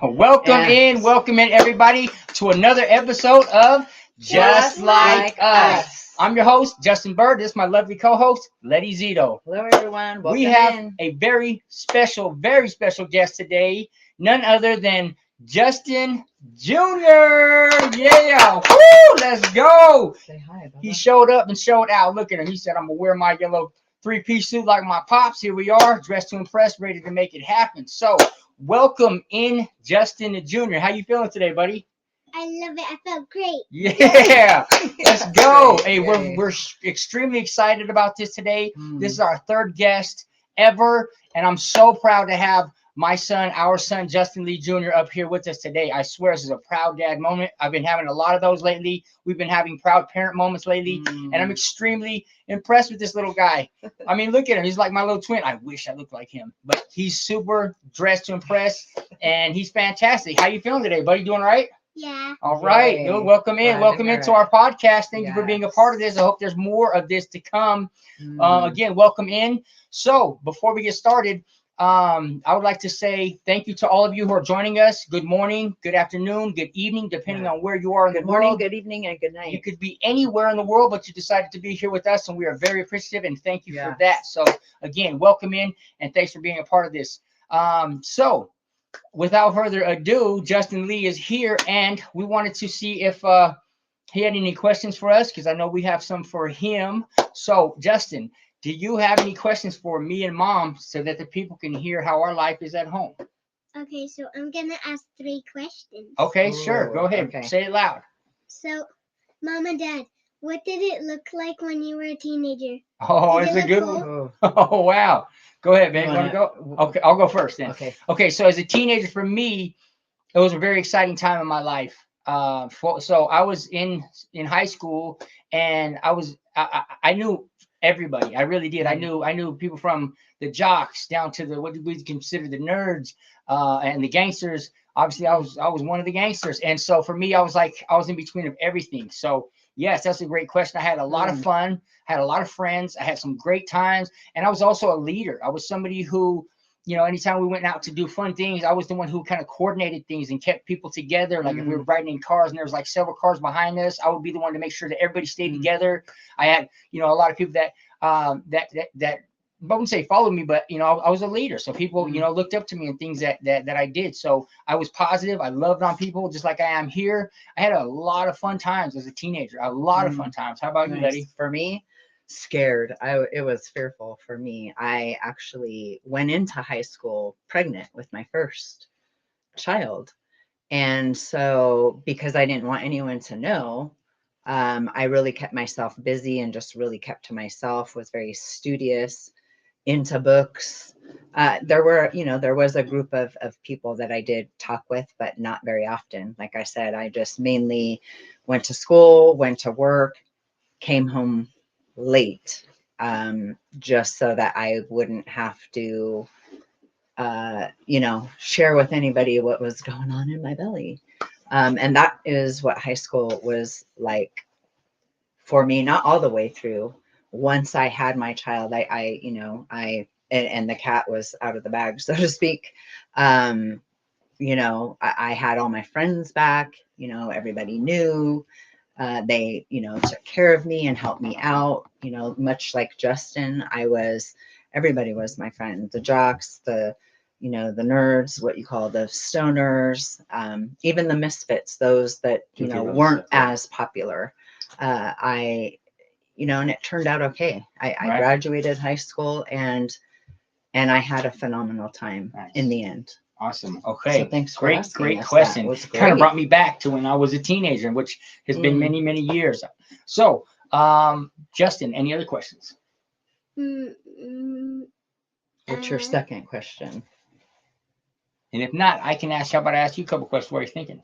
Welcome in, everybody, to another episode of Just Like Us. I'm your host, Justin Bird. This is my lovely co-host, Leti Zito. Hello, everyone. Welcome We have in. a very special guest today, none other than Justin Jr. Yeah, woo, let's go. Say hi, Bubba. He showed up and showed out. Look at him. He said, I'm going to wear my yellow three-piece suit like my pops. Here we are, dressed to impress, ready to make it happen. So, welcome in, Justin Jr. How you feeling today, buddy? I love it. I felt great. Yeah, let's go. Hey, Yay. we're extremely excited about this today. Mm. This is our third guest ever, and I'm so proud to have our son, Justin Lee Jr. up here with us today. I swear this is a proud dad moment. I've been having a lot of those lately. We've been having proud parent moments lately, and I'm extremely impressed with this little guy. I mean, look at him. He's like my little twin. I wish I looked like him, but he's super dressed to impress, and he's fantastic. How you feeling today, buddy? Doing all right? Yeah. All right, Yay. good. Welcome in. Glad to Welcome hear into it. our podcast. Thank you for being a Yes. part of this. I hope there's more of this to come. Again, welcome in. So before we get started, I would like to say thank you to all of you who are joining us. Good morning, good afternoon, good evening, depending on where you are in Good the morning, world. good evening, and good night. You could be anywhere in the world, but you decided to be here with us, and we are very appreciative and thank you for Yes. that. So again, welcome in and thanks for being a part of this. So without further ado, Justin Lee is here, and we wanted to see if he had any questions for us, because I know we have some for him. So, Justin, do you have any questions for me and Mom so that the people can hear how our life is at home? Okay, so I'm gonna ask 3 questions. Okay, sure. Ooh, Go ahead. okay. Say it loud. So, Mom and Dad, what did it look like when you were a teenager? Oh, Did it's it a good look one. Oh, Oh, wow. Go ahead, babe. you You want to wanna- go? Okay, I'll go first then. Okay. Okay, so as a teenager, for me, it was a very exciting time in my life. So I was in high school, and I knew everybody. I really did. I knew people from the jocks down to the what we consider the nerds and the gangsters. Obviously, I was one of the gangsters, and so for me, I was in between of everything. So yes, that's a great question. I had a lot of fun. Had a lot of friends. I had some great times, and I was also a leader. I was somebody who, anytime we went out to do fun things, I was the one who kind of coordinated things and kept people together. Like if we were riding in cars and there was like several cars behind us, I would be the one to make sure that everybody stayed together. I had, a lot of people that I wouldn't say followed me, but I was a leader. So people, looked up to me and things that I did. So I was positive. I loved on people just like I am here. I had a lot of fun times as a teenager. A lot of fun times. How about you, nice. Letty? For me, scared. It was fearful for me. I actually went into high school pregnant with my first child. And so because I didn't want anyone to know, I really kept myself busy and just really kept to myself, was very studious, into books. There was a group of people that I did talk with, but not very often. Like I said, I just mainly went to school, went to work, came home late, just so that I wouldn't have to, share with anybody what was going on in my belly. And that is what high school was like for me, not all the way through. Once I had my child, and the cat was out of the bag, so to speak. I had all my friends back, everybody knew. They, took care of me and helped me out, much like Justin. Everybody was my friend, the jocks, the nerds, what you call the stoners, even the misfits, those that, weren't as popular. And it turned out okay. I Right. graduated high school and I had a phenomenal time in the end. Awesome. Okay. So thanks for great, asking great us. question. That was Kind of great. brought me back to when I was a teenager, which has been many, many years. So, Justin, any other questions? What's your second question? And if not, I can ask. How about I ask you a couple questions? What are you thinking?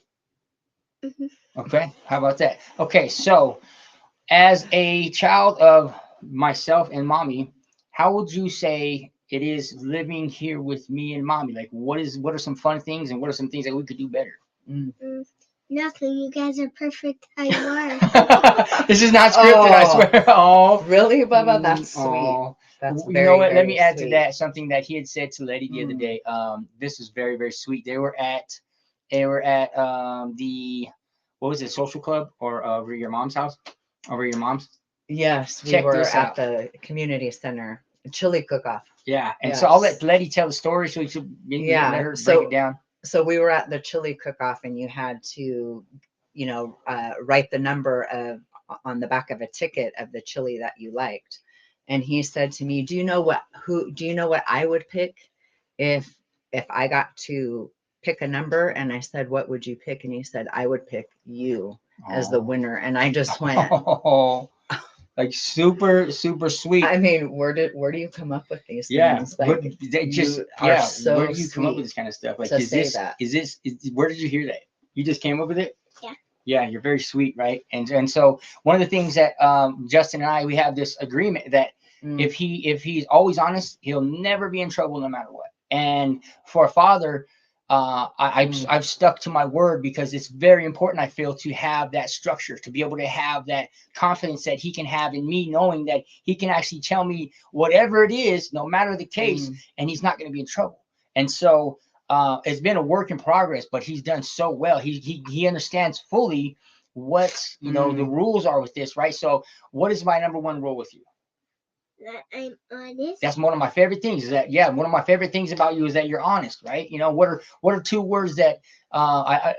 Mhm. Okay. How about that? Okay. So, as a child of myself and Mommy, how would you say it is living here with me and Mommy? Like, what are some fun things, and what are some things that we could do better? Nothing. You guys are perfect how you are. This is not scripted, I swear. Oh, Really, Bubba? That's sweet. oh. That's You very, know what? Let very me add sweet. to that something that he had said to Letty the other day. This is very, very sweet. They were at They were at the, what was it, social club, or over your mom's house, over your mom's. Yes, we Check were this at out. the community center, chili cook-off. Yeah, and so I'll let Yes. Letty tell the story, so you should Yeah, let her break so- it down. So we were at the chili cook-off, and you had to, write the number on the back of a ticket of the chili that you liked. And he said to me, do you know what I would pick if I got to pick a number? And I said, what would you pick? And he said, I would pick you as the Aw. winner. And I just went, Like super sweet. I mean, where do you come up with these Yeah, things? what, Like, they just you are yeah. so Where do you come up with sweet this kind of stuff? Like, to is say this that. where did you hear that? You just came up with it? Yeah. Yeah, you're very sweet, right? And so one of the things that Justin and I, we have this agreement that Mm. if he's always honest, he'll never be in trouble no matter what. And for a father, I've stuck to my word, because it's very important, I feel, to have that structure, to be able to have that confidence that he can have in me, knowing that he can actually tell me whatever it is, no matter the case, and he's not going to be in trouble. And so it's been a work in progress, but he's done so well. He understands fully what the rules are with this, right? So what is my number one rule with you? That I'm honest. That's one of my favorite things. Is that, yeah, one of my favorite things about you is that you're honest, right? What are two words that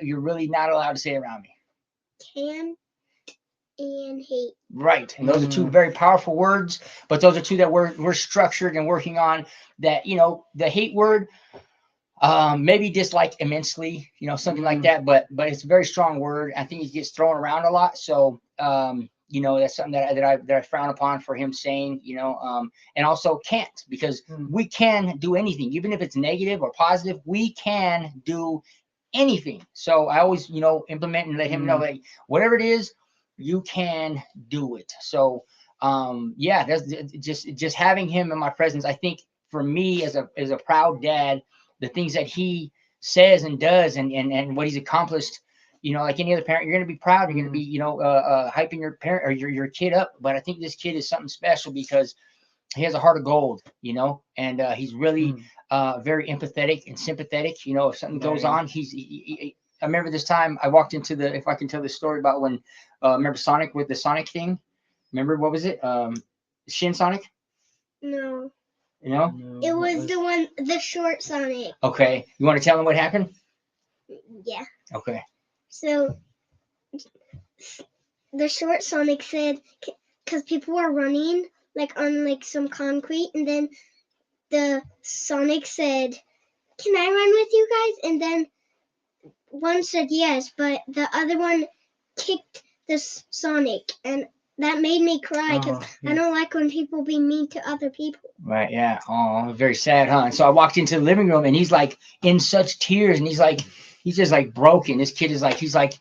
you're really not allowed to say around me? Can and hate. Right, and those are two very powerful words, but those are two that we're structured and working on. That the hate word, maybe dislike immensely, something like that, but it's a very strong word. I think it gets thrown around a lot, so that's something that I frown upon for him saying, and also can't, because we can do anything, even if it's negative or positive, we can do anything. So I always implement and let him know, like, whatever it is, you can do it. So yeah, that's just having him in my presence. I think for me as a proud dad, the things that he says and does, and what he's accomplished, like any other parent, you're going to be proud. You're going to be, hyping your parent or your kid up. But I think this kid is something special because he has a heart of gold, and he's really very empathetic and sympathetic. If something goes on, I remember this time I walked into if I can tell the story about when, remember Sonic with the Sonic thing? Remember, what was it? Shin Sonic? No. No, It was the short Sonic. Okay. You want to tell him what happened? Yeah. Okay. So the short Sonic said, because people were running like on like some concrete, and then the Sonic said, "Can I run with you guys?" And then one said yes, but the other one kicked the Sonic, and that made me cry, because I don't like when people be mean to other people. Right. Yeah. Oh, very sad, huh? And so I walked into the living room, and he's like in such tears, and he's just like broken. This kid is like, he's like,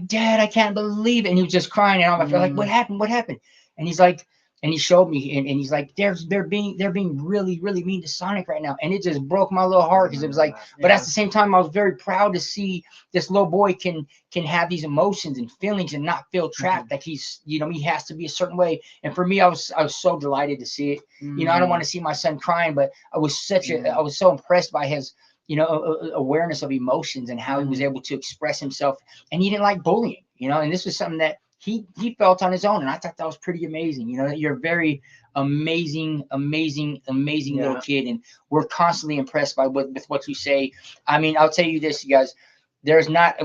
Dad, I can't believe it. And he was just crying, and I'm like, what happened? What happened? And he's like, and he showed me, and he's like, they're being really, really mean to Sonic right now. And it just broke my little heart, because it was like, but at the same time, I was very proud to see this little boy can have these emotions and feelings and not feel trapped. Like he's, he has to be a certain way. And for me, I was so delighted to see it. I don't want to see my son crying, but I was so impressed by his, awareness of emotions and how he was able to express himself. And he didn't like bullying, and this was something that he felt on his own. And I thought that was pretty amazing. You're a very amazing little kid. And we're constantly impressed by with what you say. I mean, I'll tell you this, you guys, there's not,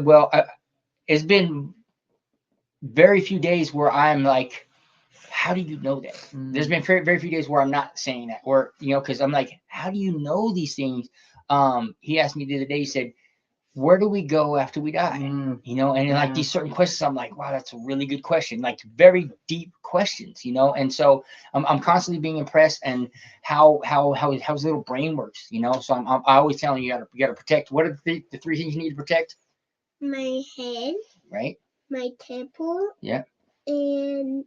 it's been very few days where I'm like, how do you know that? There's been very, very few days where I'm not saying that, or, because I'm like, how do you know these things? He asked me the other day, he said, where do we go after we die? And like these certain questions, I'm like, wow, that's a really good question. Like very deep questions, and so I'm constantly being impressed, and how his little brain works, so I always telling you, you gotta protect. What are the three things you need to protect? My head. Right. My temple. Yeah. And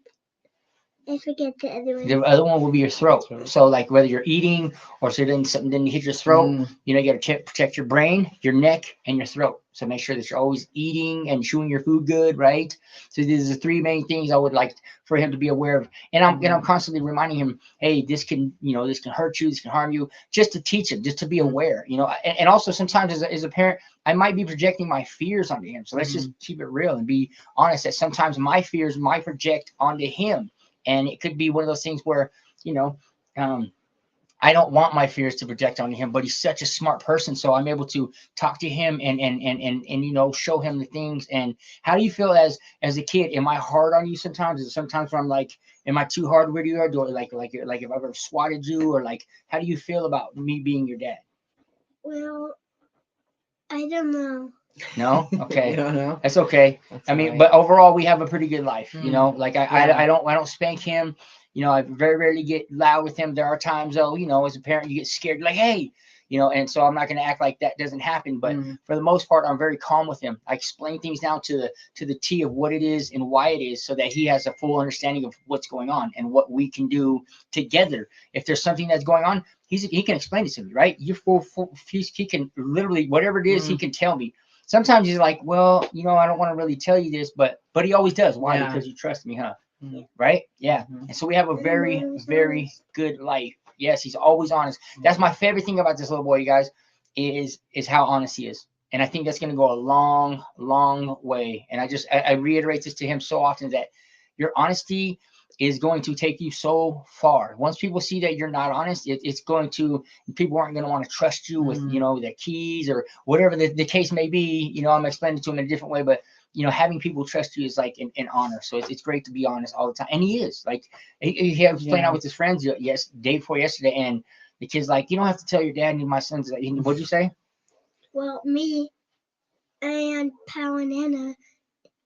I forget the other one. The other one will be your throat. So like whether you're eating or so then something didn't hit your throat, you know, you got to protect your brain, your neck, and your throat. So make sure that you're always eating and chewing your food good, right? So these are the three main things I would like for him to be aware of. And I'm constantly reminding him, hey, this can, you know, this can hurt you, this can harm you, just to teach him, just to be aware, you know. And also sometimes as a parent, I might be projecting my fears onto him. So let's just keep it real and be honest that sometimes my fears might project onto him. And it could be one of those things where, you know, I don't want my fears to project onto him, but he's such a smart person. So I'm able to talk to him and you know, show him the things. And how do you feel as a kid? Am I hard on you sometimes? Is it sometimes where I'm like, am I too hard with you? Or do I like if I've ever swatted you, or like, how do you feel about me being your dad? Well, I don't know. No? Okay. You don't know? That's okay. That's I mean, right. but overall we have a pretty good life, you know, like Yeah. I don't spank him. You know, I very rarely get loud with him. There are times though, you know, as a parent, you get scared, like, hey, you know, and so I'm not going to act like that doesn't happen. But for the most part, I'm very calm with him. I explain things down to the T of what it is and why it is, so that he has a full understanding of what's going on and what we can do together. If there's something that's going on, he can explain it to me, right? He can literally, whatever it is, he can tell me. Sometimes he's like, well, you know, I don't want to really tell you this, but he always does. Why? Yeah. Because you trust me, huh? Right? Yeah. And so we have a very, very good life. Yes, he's always honest. That's my favorite thing about this little boy, you guys, is how honest he is. And I think that's going to go a long, long way. And I reiterate this to him so often, that your honesty is going to take you so far. Once people see that you're not honest, it's going to, people aren't going to want to trust you with, you know, their keys or whatever the case may be. You know, I'm explaining it to him in a different way, but you know, having people trust you is like an honor. So it's great to be honest all the time. And he is like, he was playing out with his friends day before yesterday, and the kid's like, you don't have to tell your dad. And my son's like, what'd you say? Well, me and Pal and Anna,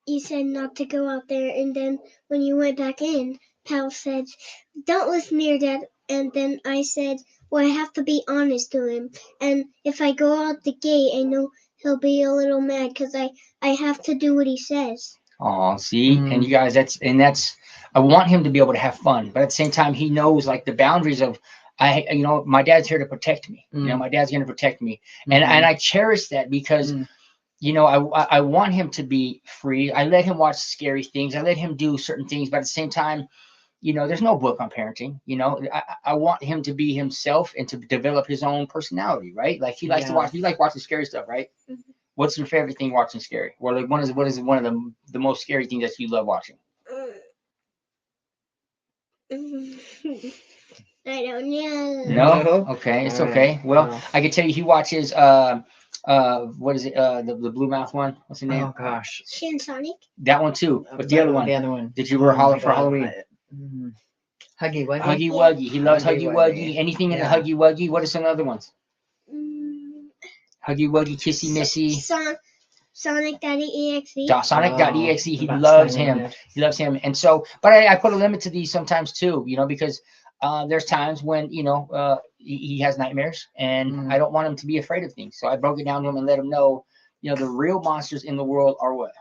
you said not to go out there, and then when you went back in, Pal said, don't listen to your dad. And then I said, well, I have to be honest to him. And if I go out the gate, I know he'll be a little mad because I have to do what he says. Oh, see, and you guys, that's I want him to be able to have fun, but at the same time, he knows like the boundaries of, you know, my dad's here to protect me. You know, my dad's going to protect me, and I cherish that because, you know, I want him to be free. I let him watch scary things. I let him do certain things, but at the same time, you know, there's no book on parenting. You know, I want him to be himself and to develop his own personality, right? Like he likes to watch. You like watching scary stuff, right? What's your favorite thing watching scary? Or like what is one of the most scary things that you love watching? I don't know. No? Okay, it's okay. Well, I can tell you he watches what is it? The blue mouth one. What's the name? Oh gosh. Shin Sonic? That one too. But the other one. The other one. Did you wear for Halloween? Huggy Wuggy. Huggy Wuggy. He loves Huggy Wuggy. Anything in the Huggy Wuggy. What are some other ones? Huggy Wuggy, Kissy Missy. Sonic.exe. Sonic.exe. He loves him. He loves him. And so, but I put a limit to these sometimes too, you know, because there's times when, you know, he has nightmares, and I don't want him to be afraid of things. So I broke it down to him and let him know, you know, the real monsters in the world are what?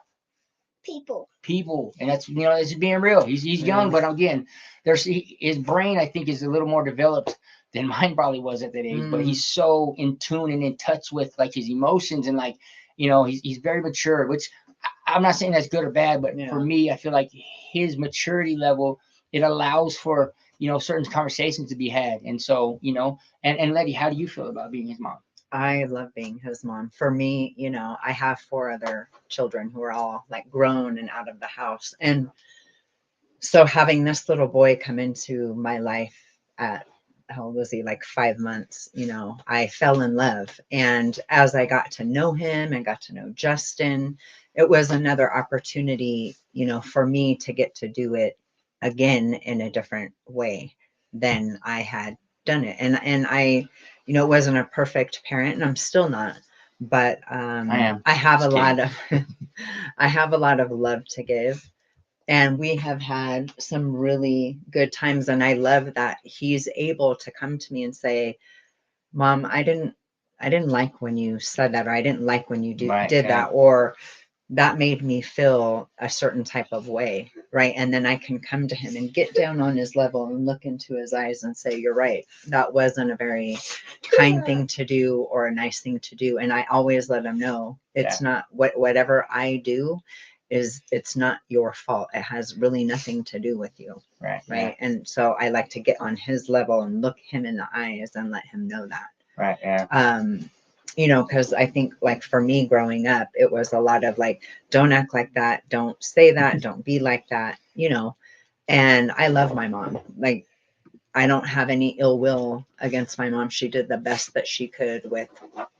People. And that's, you know, it's being real. He's young, but again, his brain, I think, is a little more developed than mine probably was at that age, but he's so in tune and in touch with like his emotions, and like, you know, he's very mature, which I'm not saying that's good or bad, but for me, I feel like his maturity level, it allows for, you know, certain conversations to be had. And so, you know, and Letty, how do you feel about being his mom? I love being his mom. For me, you know, I have 4 other children who are all like grown and out of the house. And so having this little boy come into my life at, how old was he? Like 5 months, you know, I fell in love. And as I got to know him and got to know Justin, it was another opportunity, you know, for me to get to do it again in a different way than I had done it. And I, you know, wasn't a perfect parent, and I'm still not, but I have a lot of I have a lot of love to give, and we have had some really good times. And I love that he's able to come to me and say, Mom, I didn't like when you said that, or I didn't like when you did that, or that made me feel a certain type of way, right? And then I can come to him and get down on his level and look into his eyes and say, you're right, that wasn't a very kind thing to do or a nice thing to do. And I always let him know it's not whatever I do is, it's not your fault. It has really nothing to do with you. Right. Right. And so I like to get on his level and look him in the eyes and let him know that. Right. Yeah. You know, because I think like for me growing up, it was a lot of like, don't act like that, don't say that, don't be like that, you know. And I love my mom. Like, I don't have any ill will against my mom. She did the best that she could with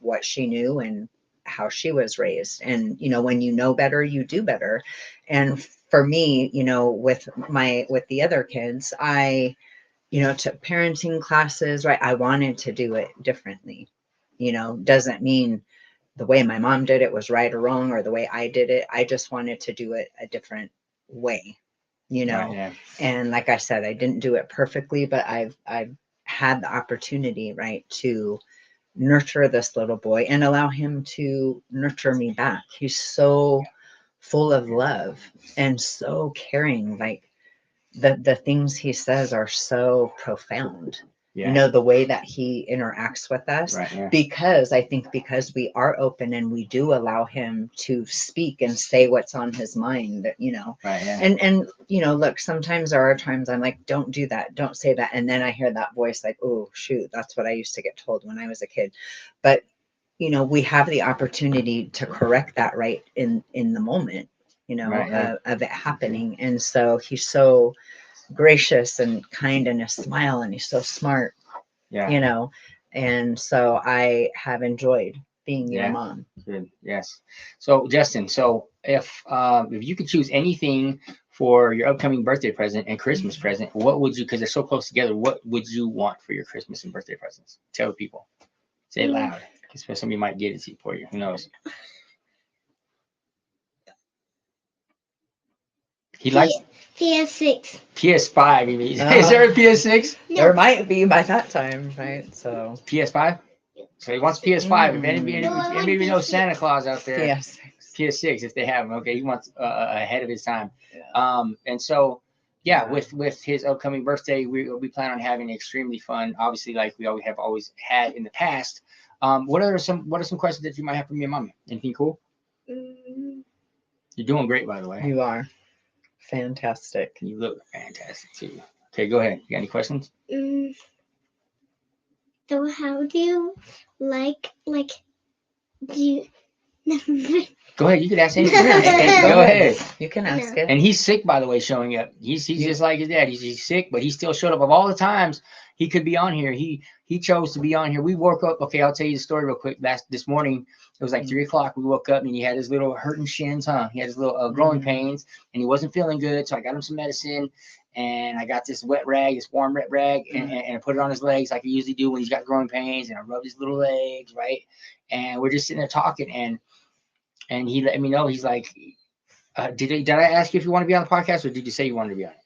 what she knew and how she was raised. And, you know, when you know better, you do better. And for me, you know, with the other kids, I, you know, took parenting classes, right? I wanted to do it differently. You know, doesn't mean the way my mom did it was right or wrong, or the way I did it. I just wanted to do it a different way, you know. Right, yeah. And like I said, I didn't do it perfectly, but I've had the opportunity, right, to nurture this little boy and allow him to nurture me back. He's so full of love and so caring. Like the things he says are so profound. Yeah. You know, the way that he interacts with us, Right, yeah. because I think because we are open and we do allow him to speak and say what's on his mind, you know. Right, yeah. And you know, look, sometimes there are times I'm like, don't do that, don't say that, and then I hear that voice like, oh shoot, that's what I used to get told when I was a kid. But you know, we have the opportunity to correct that right in the moment, you know, Right, yeah. of it happening. And so he's so gracious and kind, and his smile, and he's so smart, Yeah. you know. And so I have enjoyed being your Yeah. mom. Good. Yes. So Justin, so if you could choose anything for your upcoming birthday present and Christmas present, what would you, because they're so close together, what would you want for your Christmas and birthday presents? Tell people. Say it loud. Because somebody might get it for you. Who knows? He likes PS6. PS5. You mean? Is there a PS6? There might be by that time, right? So PS5. So he wants PS5. If anybody knows Santa Claus out there, yes. PS6 if they have them. Okay, he wants ahead of his time. Yeah. And so yeah, with his upcoming birthday, we plan on having extremely fun. Obviously, like we always had in the past. What are some questions that you might have for me and mommy? Anything cool? You're doing great, by the way. You are fantastic. You look fantastic too. Okay, go ahead. You got any questions? So how do you do you Go ahead. You could ask anything. Go ahead. You can ask it. And he's sick, by the way, showing up. He's just like his dad. He's sick, but he still showed up. Of all the times he could be on here, he chose to be on here. We woke up. Okay, I'll tell you the story real quick. This morning, it was like 3 o'clock. We woke up and he had his little hurting shins, huh? He had his little growing pains, and he wasn't feeling good. So I got him some medicine, and I got this wet rag, this warm wet rag, and I put it on his legs like I usually do when he's got growing pains, and I rubbed his little legs, right? And we're just sitting there talking, and he let me know. He's like, did I ask you if you want to be on the podcast, or did you say you wanted to be on it?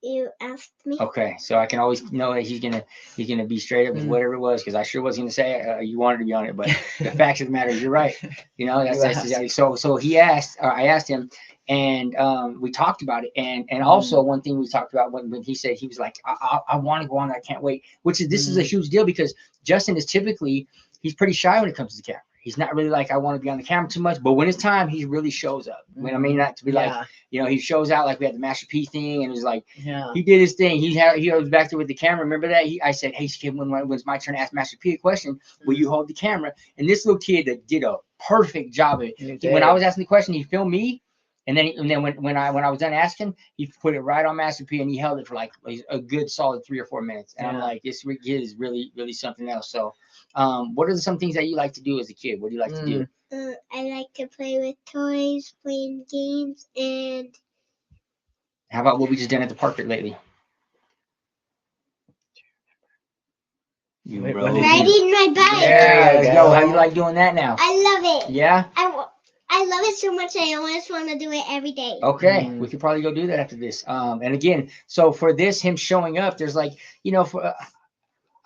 You asked me. Okay, so I can always know that he's gonna be straight up with whatever it was, because I sure wasn't gonna say you wanted to be on it. But the fact of the matter is, you're right. You know, that's exactly. So he asked, or I asked him, and we talked about it. And also one thing we talked about when he said, he was like, I want to go on. I can't wait. This is a huge deal, because Justin is typically, he's pretty shy when it comes to the camera. He's not really like, I want to be on the camera too much, but when it's time, he really shows up. When I mean, not to be like, you know, he shows out. Like we had the Master P thing, and it was like, he did his thing. He was back there with the camera. Remember that? I said, hey, Skip, when it's my turn to ask Master P a question, will you hold the camera? And this little kid that did a perfect job of it. When I was asking the question, he filmed me. And then when I was done asking, he put it right on Master P, and he held it for like a good solid 3 or 4 minutes. And I'm like, this kid is really, really something else. So what are some things that you like to do as a kid? What do you like to do? I like to play with toys, playing games, and how about what we just done at the park lately? Riding my bike. Yeah, let's go. How you like doing that now? I love it. Yeah? I love it so much. I almost want to do it every day. Okay, we could probably go do that after this. And again, so for this, him showing up, there's like, you know,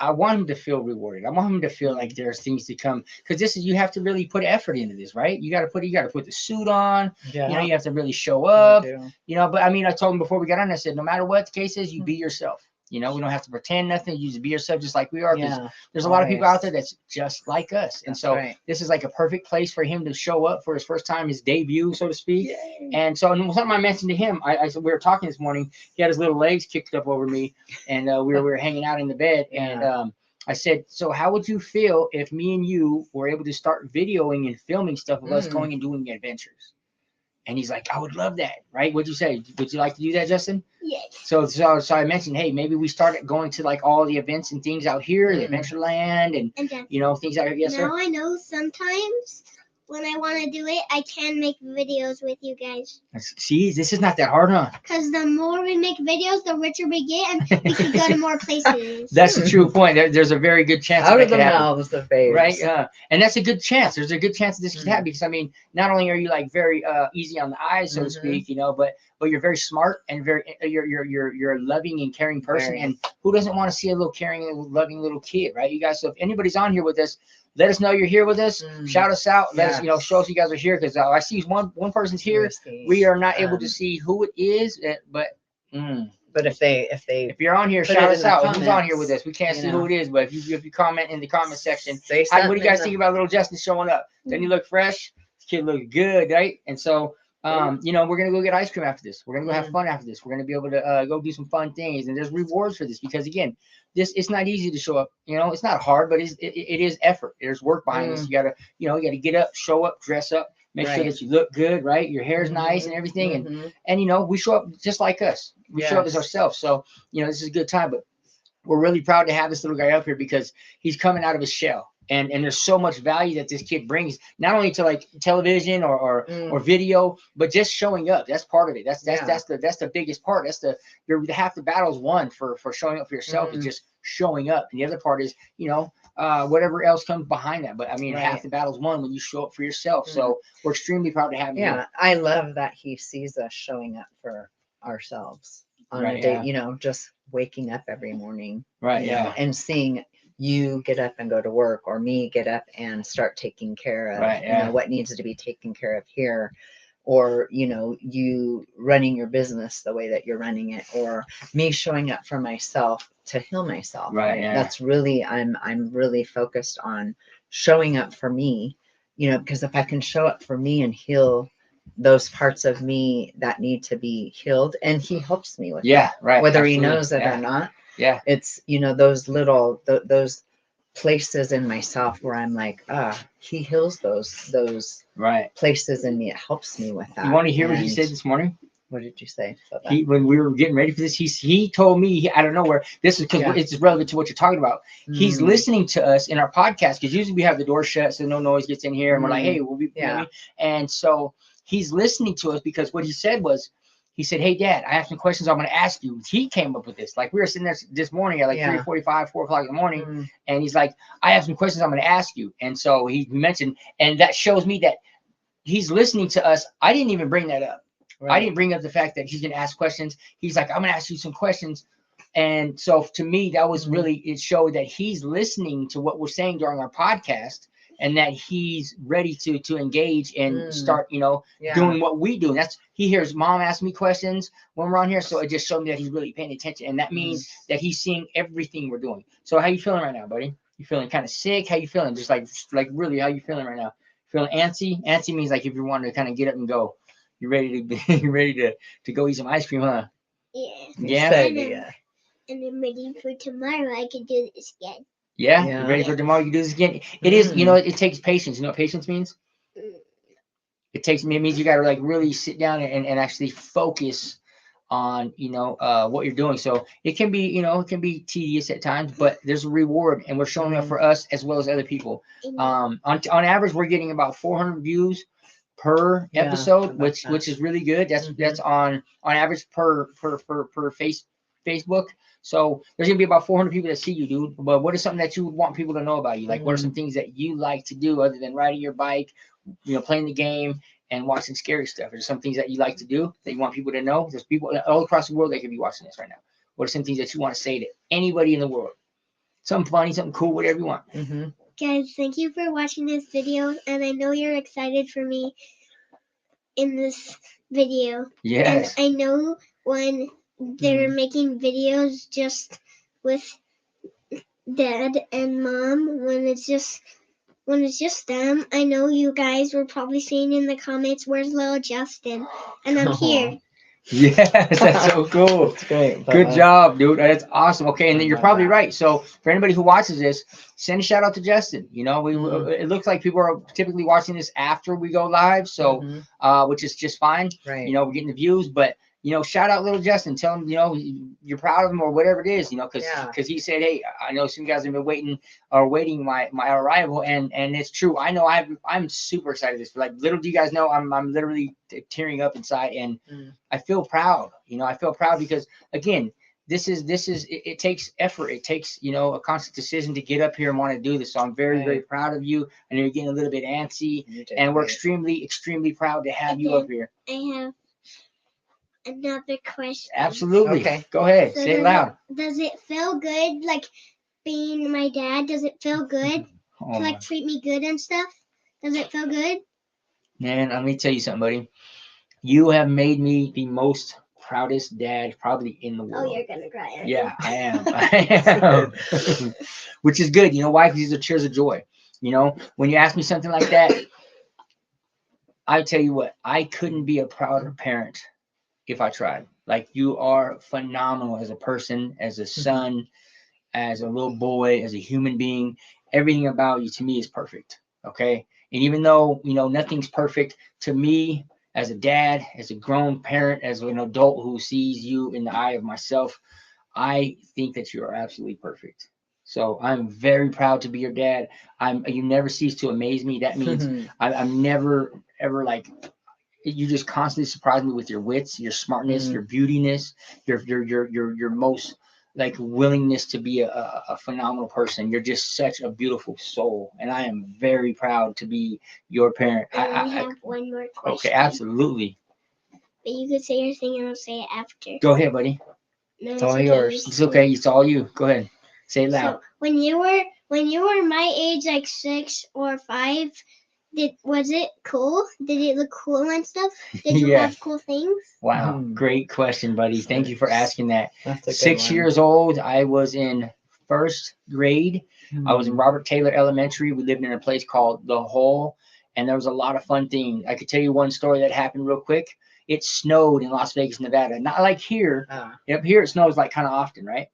I want him to feel rewarded. I want him to feel like there's things to come, because this is, you have to really put effort into this, right? You got to put the suit on. Yeah. You know, you have to really show I up. do. You know, but I mean, I told him before we got on, I said, no matter what the case is, you be yourself. You know, we don't have to pretend nothing. You just be yourself, just like we are. Because Yeah. there's a lot of people Always. out there that's just like us, and That's so right. this is like a perfect place for him to show up for his first time, his debut, so to speak. Yay. And so, and something I mentioned to him, I said, we were talking this morning. He had his little legs kicked up over me, and we were hanging out in the bed, and Yeah. I said, so how would you feel if me and you were able to start videoing and filming stuff of us going and doing adventures? And he's like, I would love that, right? What'd you say? Would you like to do that, Justin? Yes. So I mentioned, hey, maybe we started going to like all the events and things out here, the Adventureland, and then, you know, things out here. Yes, now sir. I know sometimes when I want to do it, I can make videos with you guys. See, this is not that hard, huh? Because the more we make videos, the richer we get, and we can go to more places. That's a true point. There's a very good chance Out that of the could happen. mouths of babes. Right, and that's a good chance. There's a good chance that this could happen, because I mean, not only are you like very easy on the eyes, so to speak, you know, but you're very smart and very you're a loving and caring person. Very. And who doesn't want to see a little caring and loving little kid, right? You guys. So if anybody's on here with us, let us know you're here with us. Shout us out. Let us, you know, show us you guys are here, because I see one person's here. We are not able to see who it is, but. But if you're on here, put shout it us in the out. Who's on here comments, with us? We can't you see know. who it is, but if you comment in the comment section, say what do something you guys in think about little Justin showing up? Doesn't he look fresh? This kid look good, right? And so, you know, we're gonna go get ice cream after this. We're gonna go have fun after this. We're gonna be able to go do some fun things, and there's rewards for this, because again, it's not easy to show up. You know, it's not hard, but it is effort. There's work behind this. You gotta get up, show up, dress up. Make sure that you look good, right? Your hair's nice and everything, and you know, we show up just like us. We show up as ourselves. So you know, this is a good time. But we're really proud to have this little guy up here, because he's coming out of his shell, and there's so much value that this kid brings, not only to like television or video, but just showing up. That's part of it. That's the biggest part. That's half the battle's won for showing up for yourself, is just showing up, and the other part is, you know, whatever else comes behind that. But I mean, half the battle's won when you show up for yourself. So we're extremely proud to have him here. I love that he sees us showing up for ourselves on a day, you know, just waking up every morning, right? You know, and seeing you get up and go to work, or me get up and start taking care of, you know, what needs to be taken care of here, or, you know, you running your business the way that you're running it, or me showing up for myself to heal myself. Right. That's really, I'm really focused on showing up for me, you know, because if I can show up for me and heal those parts of me that need to be healed, and he helps me with that, right, whether absolutely. he knows it or not. It's, you know, those little those places in myself where I'm like, he heals those places in me. It helps me with that. You want to hear what he said this morning? What did you say about that? When we were getting ready for this, he told me, I don't know where this is, because it's relevant to what you're talking about. He's listening to us in our podcast, because usually we have the door shut so no noise gets in here, and we're like, hey, we'll be, you know what I mean? And so he's listening to us, because what he said was, he said, hey, Dad, I have some questions I'm going to ask you. He came up with this. Like, we were sitting there this morning at like 3:45, 4 o'clock in the morning, and he's like, I have some questions I'm going to ask you. And so he mentioned, and that shows me that he's listening to us. I didn't even bring that up. I didn't bring up the fact that he's going to ask questions. He's like, I'm going to ask you some questions. And so to me, that was really, it showed that he's listening to what we're saying during our podcast, and that he's ready to engage and start, you know, doing what we do. That's, he hears Mom ask me questions when we're on here. So it just showed me that he's really paying attention. And that means that he's seeing everything we're doing. So how you feeling right now, buddy? You feeling kind of sick? How you feeling? Just like really, how you feeling right now? Feeling antsy? Antsy means like if you want to kind of get up and go. You're ready to go eat some ice cream, huh? Yeah. And I'm ready for tomorrow. I can do this again. Yeah. You're ready for tomorrow. You can do this again. It is, you know, it takes patience. You know what patience means? It means you got to like really sit down and actually focus on, you know, what you're doing. So it can be, you know, it can be tedious at times, but there's a reward, and we're showing up for us as well as other people. On average, we're getting about 400 views per episode, which is really good. That's on average per Facebook. So there's gonna be about 400 people that see you, dude. But what is something that you want people to know about you? Like, what are some things that you like to do other than riding your bike, you know, playing the game and watching scary stuff? Are there some things that you like to do that you want people to know? There's people all across the world that could be watching this right now. What are some things that you want to say to anybody in the world? something funny, something cool, whatever you want. Guys, thank you for watching this video, and I know you're excited for me in this video. Yes. And I know when they're making videos just with dad and mom, when it's just them, I know you guys were probably saying in the comments, "Where's little Justin?" And I'm here. Yes, that's so cool. That's great. Good job, dude. That's awesome. Okay, and then you're love probably that. right. So for anybody who watches this, send a shout out to Justin. You know, it looks like people are typically watching this after we go live, so which is just fine. Right. You know, we're getting the views, but you know, shout out little Justin. Tell him, you know, you're proud of him or whatever it is. You know, because he said, hey, I know some guys have been waiting my arrival, and it's true. I know I'm super excited for this. Like, little do you guys know, I'm literally tearing up inside, and I feel proud. You know, I feel proud because again, this is it takes effort. It takes, you know, a constant decision to get up here and want to do this. So I'm very very proud of you. I know you're getting a little bit antsy, and we're extremely proud to have you up here. I have another question. Absolutely. Okay. Go ahead. So Say it loud. Does it feel good, like being my dad? Does it feel good Oh, to like treat me good and stuff? Does it feel good? man, let me tell you something, buddy. You have made me the most proudest dad probably in the world. Oh, you're gonna cry. Aren't Yeah, I am. I am. Which is good. You know why? Because these are tears of joy. You know, when you ask me something like that, I tell you what, I couldn't be a prouder parent if I tried. Like, you are phenomenal as a person, as a son, as a little boy, as a human being. Everything about you to me is perfect. Okay. And even though, you know, nothing's perfect to me as a dad, as a grown parent, as an adult who sees you in the eye of myself, I think that you are absolutely perfect. So I'm very proud to be your dad. You never cease to amaze me. That means I'm never ever like, you just constantly surprise me with your wits, your smartness, your beautiness, your most like willingness to be a phenomenal person. You're just such a beautiful soul, and I am very proud to be your parent. I have one more question. Okay, absolutely. But you could say your thing and I'll say it after. Go ahead, buddy. No, It's all yours. It's okay. It's all you. Go ahead. Say it loud. So when you were my age, like 6 or 5, was it cool? Did it look cool and stuff? Did you have cool things? Wow, great question, buddy. Thank you for asking that. That's a good 6 one. years old, I was in first grade. I was in Robert Taylor Elementary. We lived in a place called The Hole, and there was a lot of fun things. I could tell you one story that happened real quick. It snowed in Las Vegas, Nevada. Not like here. Up here, it snows like kind of often, right?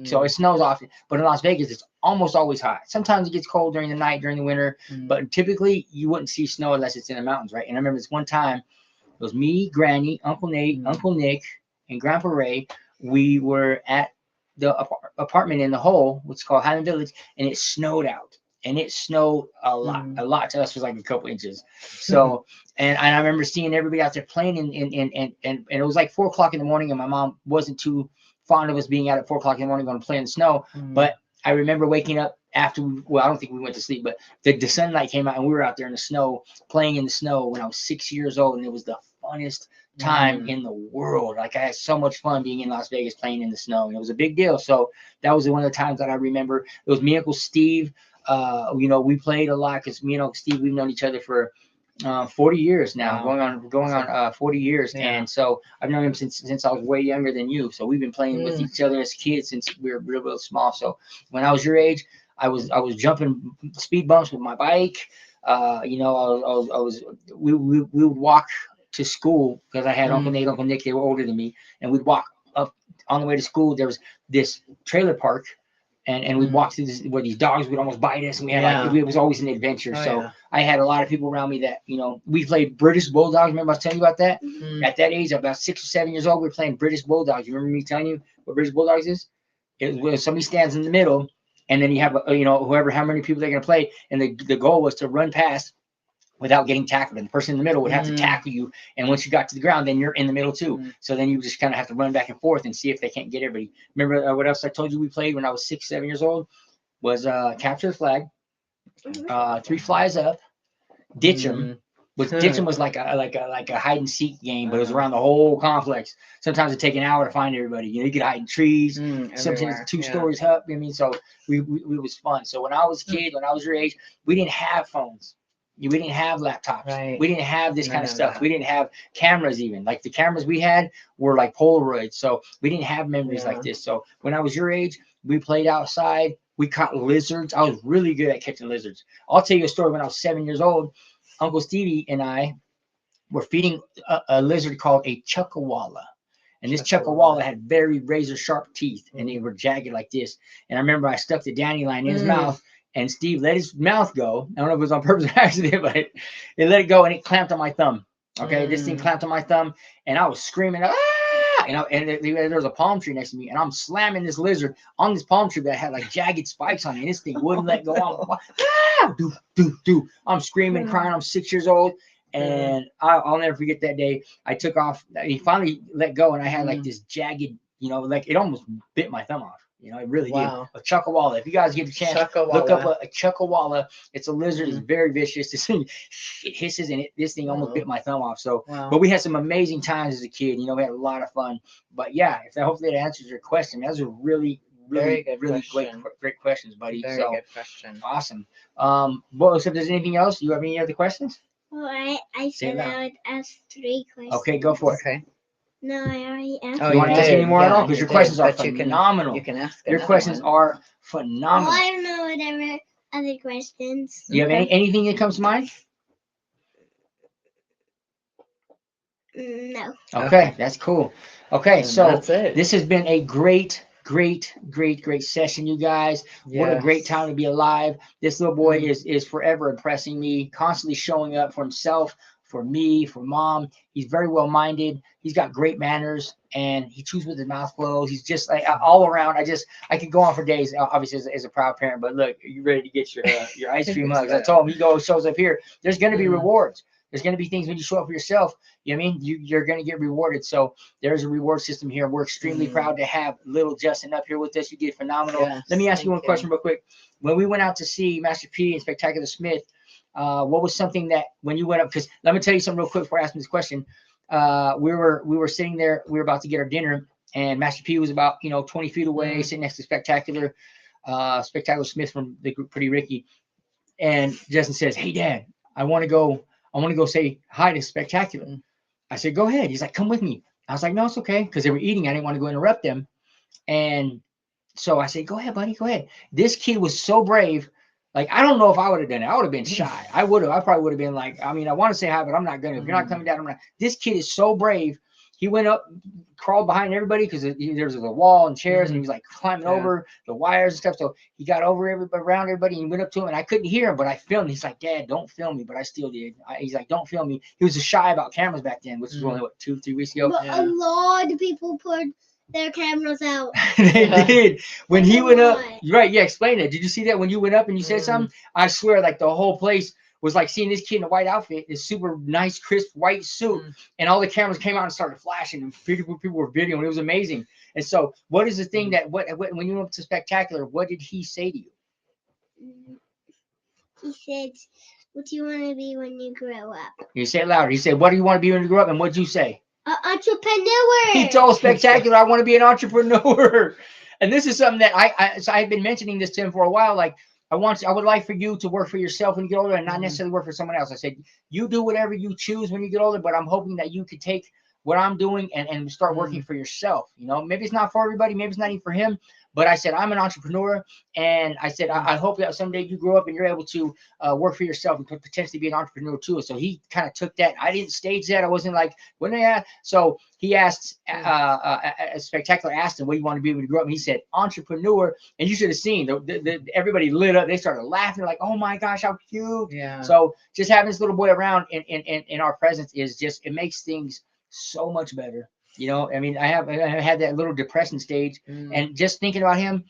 So it snows often, but in Las Vegas, it's almost always hot. Sometimes it gets cold during the night, during the winter, but typically you wouldn't see snow unless it's in the mountains, right? And I remember this one time, it was me, Granny, Uncle Nate, Uncle Nick, and Grandpa Ray. We were at the apartment in The Hole, which is called Highland Village, and it snowed out. And it snowed a lot. A lot to us was like a couple inches. So, and I remember seeing everybody out there playing, and it was like 4 o'clock in the morning, and my mom wasn't too fond of us being out at 4 o'clock in the morning going to play in the snow. But I remember waking up after, well, I don't think we went to sleep, but the sunlight came out and we were out there in the snow, playing in the snow when I was 6 years old. And it was the funnest time in the world. Like, I had so much fun being in Las Vegas playing in the snow. And it was a big deal. So that was one of the times that I remember. It was me and Uncle Steve. You know, we played a lot because me and Uncle Steve, we've known each other for 40 years now. Wow. going on 40 years. And so I've known him since I was way younger than you. So we've been playing with each other as kids since we were real small. So when I was your age, I was jumping speed bumps with my bike. You know, we would walk to school because I had Uncle Nate, Uncle Nick. They were older than me, and we'd walk up on the way to school. There was this trailer park, and we'd walk through this where these dogs would almost bite us, and we had like, it was always an adventure. I had a lot of people around me that, you know, we played British Bulldogs. Remember I was telling you about that? At that age, about 6 or 7 years old, we were playing British Bulldogs. You remember me telling you what British Bulldogs is? It was somebody stands in the middle, and then you have, you know, how many people they're going to play, and the goal was to run past without getting tackled, and the person in the middle would have to tackle you, and once you got to the ground, then you're in the middle too. So then you just kind of have to run back and forth and see if they can't get everybody. Remember what else I told you we played when I was 6, 7 years old? Was capture the flag, 3 flies up, ditch them, was ditching was like a hide and seek game, but it was around the whole complex. Sometimes it'd take an hour to find everybody. You know, you could hide in trees. Sometimes everywhere, 2 stories up. I mean, so we was fun. So when I was a kid, when I was your age, we didn't have phones. We didn't have laptops. Right. We didn't have this kind of stuff. that. We didn't have cameras even. Like the cameras we had were like Polaroids. So we didn't have memories like this. So when I was your age, we played outside. We caught lizards. I was really good at catching lizards. I'll tell you a story. When I was 7 years old, Uncle Stevie and I were feeding a lizard called a chuckawalla. And this chuckawalla had very razor sharp teeth, and they were jagged like this. And I remember I stuck the dandelion in his mouth, and Steve let his mouth go. I don't know if it was on purpose or accident, but it let it go, and it clamped on my thumb. Okay, this thing clamped on my thumb, and I was screaming, ah! And there was a palm tree next to me, and I'm slamming this lizard on this palm tree that had like jagged spikes on it, and this thing wouldn't let go. Ah! I'm screaming, crying. I'm 6 years old. And I'll never forget that day. I took off. He finally let go, and I had like this jagged, you know, like it almost bit my thumb off. You know, it really did. A chuckawalla. If you guys get a chance, look up a chuckawalla. It's a lizard. It's very vicious. This thing, it hisses, and this thing almost bit my thumb off. So, but we had some amazing times as a kid. You know, we had a lot of fun. But yeah, hopefully that answers your question. Those are really great questions, buddy. Very good question. Awesome. Well, if there's anything else, you have any other questions? Well, I said I would ask 3 questions. Okay, go for it. Okay. No, I already asked. You want to ask any more at all? Because your questions are phenomenal. You can ask. Your questions are phenomenal. Well, I don't know whatever other questions. Do you have anything that comes to mind? No. Okay, that's cool. Okay, so that's it. This has been a great session, you guys. What a great time to be alive. This little boy is forever impressing me, constantly showing up for himself, for me, for mom. He's very well-minded. He's got great manners, and he chews with his mouth closed. He's just like all around. I could go on for days, obviously, as a proud parent. But look, you ready to get your ice cream mugs? I told him, he shows up here. There's going to be rewards. There's going to be things when you show up for yourself. You know what I mean? You're going to get rewarded. So there's a reward system here. We're extremely proud to have little Justin up here with us. You did phenomenal. Let me ask you one question real quick. When we went out to see Master P and Spectacular Smith, what was something that when you went up? Because let me tell you something real quick before I ask this question. We were sitting there. We were about to get our dinner, and Master P was about 20 feet away, sitting next to Spectacular Smith from the group Pretty Ricky. And Justin says, "Hey, Dad, I want to go say hi to Spectacular." I said, "Go ahead." He's like, "Come with me." I was like, "No, it's okay," because they were eating. I didn't want to go interrupt them. And so I said, "Go ahead, buddy, go ahead." This kid was so brave. Like, I don't know if I would have done it. I would have been shy. I probably would have been like, I mean, I want to say hi, but I'm not going to. If you're not coming down, I'm not. This kid is so brave. He went up, crawled behind everybody because there was a wall and chairs, and he was like climbing over the wires and stuff. So he got around everybody, and went up to him, and I couldn't hear him, but I filmed. He's like, "Dad, don't film me," but I still did. He's like, "Don't film me." He was shy about cameras back then, which was only 2-3 weeks ago. But a lot of people put their cameras out. They did. When he went up, right? Yeah, explain that. Did you see that when you went up and you said something? I swear, like the whole place was like seeing this kid in a white outfit, this super nice, crisp white suit, and all the cameras came out and started flashing, and people were videoing. It was amazing. And so, what is the thing that when you went up to Spectacular, what did he say to you? He said, "What do you want to be when you grow up?" You say it louder. He said, "What do you want to be when you grow up?" And what did you say? An entrepreneur. He told Spectacular, "I want to be an entrepreneur." And this is something that I've been mentioning this to him for a while. Like, I would like for you to work for yourself when you get older and not necessarily work for someone else. I said, you do whatever you choose when you get older, but I'm hoping that you could take what I'm doing and start working for yourself. Maybe it's not for everybody, maybe it's not even for him, but I said, I'm an entrepreneur, and I said, I hope that someday you grow up and you're able to work for yourself and potentially be an entrepreneur too. So he kind of took that. I didn't stage that. I wasn't like, when they so he asked, Spectacular asked him, what do you want to be when you grow up? And he said, entrepreneur. And you should have seen everybody lit up. They started laughing like, oh my gosh, how cute. Yeah. So just having this little boy around in our presence it makes things so much better. I mean, I had that little depression stage, and just thinking about him,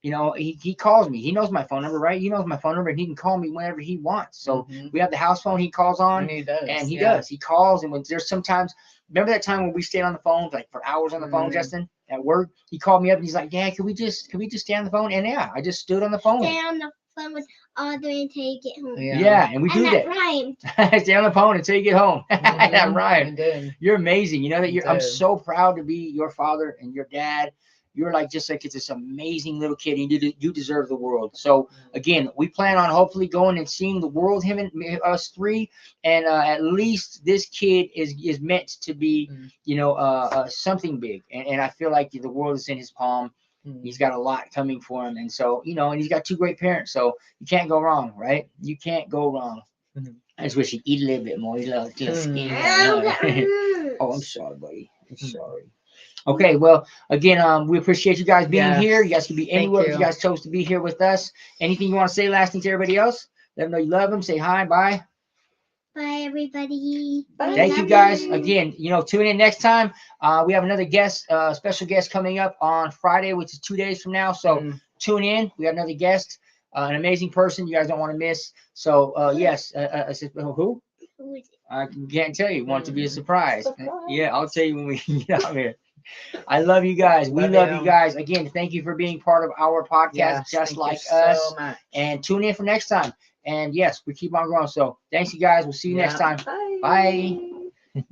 he calls me. He knows my phone number, right? He knows my phone number, and he can call me whenever he wants. So we have the house phone he calls on, and he does. Does. He calls, and when there's sometimes, remember that time when we stayed on the phone like for hours on the phone, Justin, at work? He called me up and he's like, "Yeah, can we just stay on the phone?" And yeah, I just stood on the phone. Stay on the fun with Audrey until you get home. Yeah, and we do And that that. rhymed. Stay on the phone until you get home. That Mhm, rhyme. I did. You're amazing. You know that You I'm did. so proud to be your father and your dad. You're like just like it's this amazing little kid, and you deserve the world. So again, we plan on hopefully going and seeing the world, him and us three, and at least this kid is meant to be, you know, something big, and I feel like the world is in his palm. He's got a lot coming for him, and so you know, and he's got two great parents, so you can't go wrong, right? You can't go wrong. I just wish he'd eat a little bit more. He's a little skinny. Oh, I'm sorry, buddy. I'm sorry. Okay, well, again, we appreciate you guys being Yes. here. You guys could be Thank anywhere if you. you guys chose to be here with us. Anything you want to say last thing to everybody else? Let them know you love them. Say hi, bye. Bye, everybody. Bye. Thank you guys. Again, you know, tune in next time. We have another guest, special guest coming up on Friday, which is 2 days from now. So tune in. We have another guest, an amazing person you guys don't want to miss. So yes, who? Who is it? I can't tell you. Want it to be a surprise. Yeah, I'll tell you when we get out here. I love you guys. We love you guys. Again, thank you for being part of our podcast, Yes, Just thank Like you Us. so much. And tune in for next time. And yes, we keep on growing. So thanks, you guys. We'll see you next time. Bye. Bye.